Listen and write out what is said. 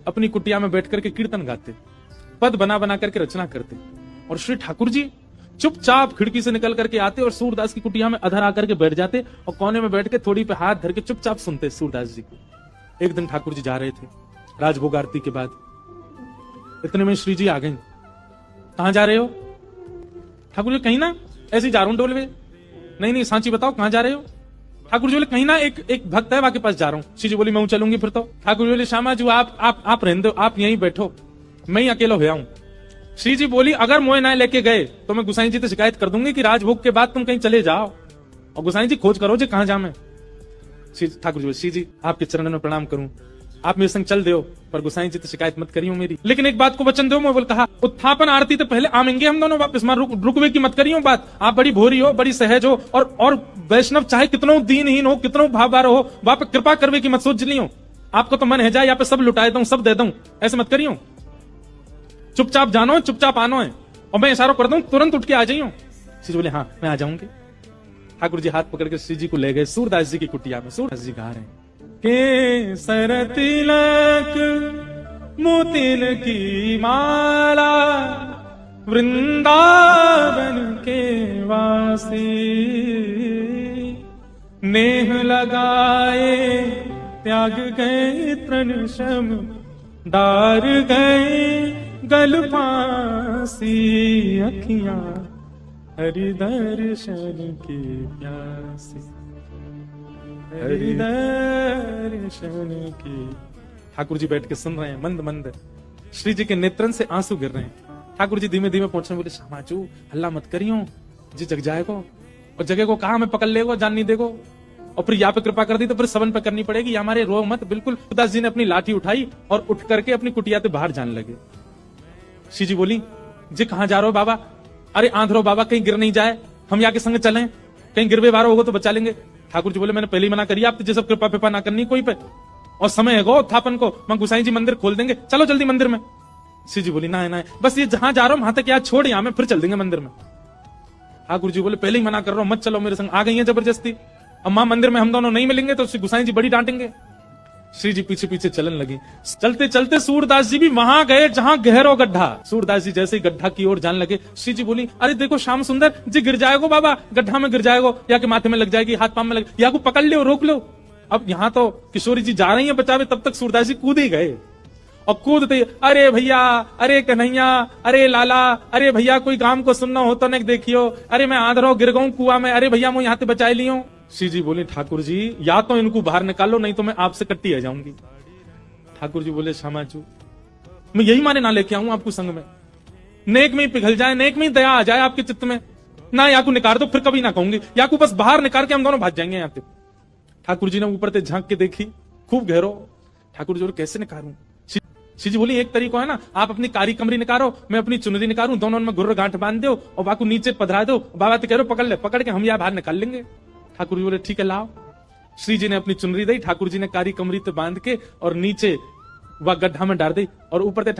अपनी कुटिया में बैठ करके कीर्तन गाते, पद बना बना करके रचना करते। और श्री ठाकुर जी चुपचाप खिड़की से निकल करके आते और सूरदास की कुटिया में अधर आकर के बैठ जाते और कोने में बैठ के थोड़ी पे हाथ धर के चुपचाप सुनते सूरदास जी को। एक दिन ठाकुर जी जा रहे थे राजभोग आरती के बाद, इतने में श्री जी आ गई। कहां जा रहे हो? ठाकुर जी कहीं ना ऐसे ही जा रहा हूं डोल में। नहीं सांची बताओ कहां जा रहे हो? ठाकुर जी बोले कहीं ना एक भक्त है वहां के पास जा रहा हूं। श्री जी बोली मैं चलूंगी फिर तो। ठाकुर जी बोले श्यामा जी आप रहने दो, आप यहीं बैठो, मैं ही अकेला हो आऊं। श्री जी बोली अगर मोए ना लेके गए तो मैं गुसाई जी से शिकायत कर दूंगी कि राजभोग के बाद तुम कहीं चले जाओ और गुसाई जी खोज करो जी कहां जा मैं। ठाकुर जी बोले श्री जी आपके चरणों में प्रणाम करूं, आप मेरे संग चल दो, पर गुसाई जी तो शिकायत मत करियो मेरी, लेकिन एक बात को वचन दो। मैं बोल कहा उत्थापन आरती तो पहले आमेंगे हम दोनों वापस, मां रुकवे की मत करियो बात। आप बड़ी भोरी हो, बड़ी सहज हो, और वैष्णव चाहे कितनों दीनहीन हो, कितनों भावबार हो, वहां पे कृपा करवे की मत सोच लियो। आपको तो मन है जाए यहाँ पे सब लुटाए दूं, सब दे दूं, ऐसे मत करियो। चुपचाप जानो, चुपचाप आनो है, और मैं इशारा कर दूं तुरंत उठ के आ जाइयो। श्री जी बोले हाँ मैं आ जाऊंगी। ठाकुर जी हाथ पकड़ के श्री जी को ले गए सूरदास जी की कुटिया में। सूरदास जी गा रहे हैं के सर तिलक मोतिल की माला वृंदावन के वासी, नेह लगाए त्याग गए तृण शम डार गए गल फांसी, अखियां हरि दर्शन की प्यासी, हरि दर्शन की। ठाकुर जी बैठ के सुन रहे हैं मंद मंद, श्री जी के नेत्रन से आंसू गिर रहे हैं। ठाकुर जी धीमे धीमे पहुंचने बोले श्यामाचू हल्ला मत करियो जी, जग जाएगो और जगह को कहा मैं पकड़ लेगो, जान नहीं देगो, और फिर यहाँ पे कृपा कर दी तो फिर सबन पे करनी पड़ेगी, हमारे रो मत। बिल्कुल सूरदास जी ने अपनी लाठी उठाई और उठ करके अपनी कुटिया से बाहर जाने लगे। श्री जी बोली जी कहां जा रहे हो बाबा? अरे आंधरो बाबा कहीं गिर नहीं जाए, हम यहाँ के संग चलें, कहीं गिरवे बारो होगा तो बचा लेंगे। ठाकुर जी बोले मैंने पहले ही मना करी, आप तुझे सब कृपा पिपा ना करनी कोई पे, और समय है गो उत्थापन को, मैं गुसाई जी मंदिर खोल देंगे, चलो जल्दी मंदिर में। श्री जी बोली ना बस ये जहां जा रहा हूं वहां तक याद छोड़, यहां में फिर चल देंगे मंदिर में। ठाकुर जी बोले पहले ही मना कर रहा हूं, मत चलो मेरे संग। आ गई है जबरदस्ती, अब मां मंदिर में हम दोनों नहीं मिलेंगे तो गुसाई जी बड़ी डांटेंगे। श्री जी पीछे पीछे चलन लगी। चलते चलते सूरदास जी भी वहां गए जहां गहरो गड्ढा। सूरदास जी जैसे ही गड्ढा की ओर जाने लगे, श्री जी बोली अरे देखो श्याम सुंदर जी गिर जाएगो बाबा, गड्ढा में गिर जाएगो, या के माथे में लग जाएगी, हाथ पांव में लग, या को पकड़ लो रोक लो। अब यहाँ तो किशोरी जी जा रही है बचावे, तब तक सूरदास जी कूद ही गए। और कूदते अरे भैया, अरे कन्हैया, अरे लाला, अरे भैया कोई काम को सुनना हो तो न देखियो, अरे मैं आंधरो गिर गऊं कुआं में, अरे भैया मैं यहाँ से बचा लियो। श्री जी बोले ठाकुर जी या तो इनको बाहर निकालो, नहीं तो मैं आपसे कट्टी आ जाऊंगी। ठाकुर जी बोले श्यामाचू मैं यही माने ना लेके आऊं आपको संग में, नेक में ही पिघल जाए, नेक में ही दया आ जाए आपके चित्त में, ना याकू निकाल दो फिर कभी ना कहूंगी, याकू बस बाहर निकाल के हम दोनों भाग जाएंगे यहाँ पे। ठाकुर जी ने ऊपर से झांक के देखी, खूब गहरो। ठाकुर जी बोले कैसे निकालूं? श्री जी बोली एक तरीका है ना, आप अपनी कारी कमरी निकालो, मैं अपनी चुनरी निकालूं, दोनों में गुर्र गांठ बांध दो और बाकू नीचे पधरा दो, बाबा तो कह रहे पकड़ ले, पकड़ के हम यहाँ बाहर निकाल लेंगे। ठाकुर जी बोले ठीक है लाओ। श्री जी ने अपनी चुनरी दी, ठाकुर जी ने कारी कमरी पे बांध के और नीचे वह गड्ढा में डाल दी, और ऊपर से ठाकुर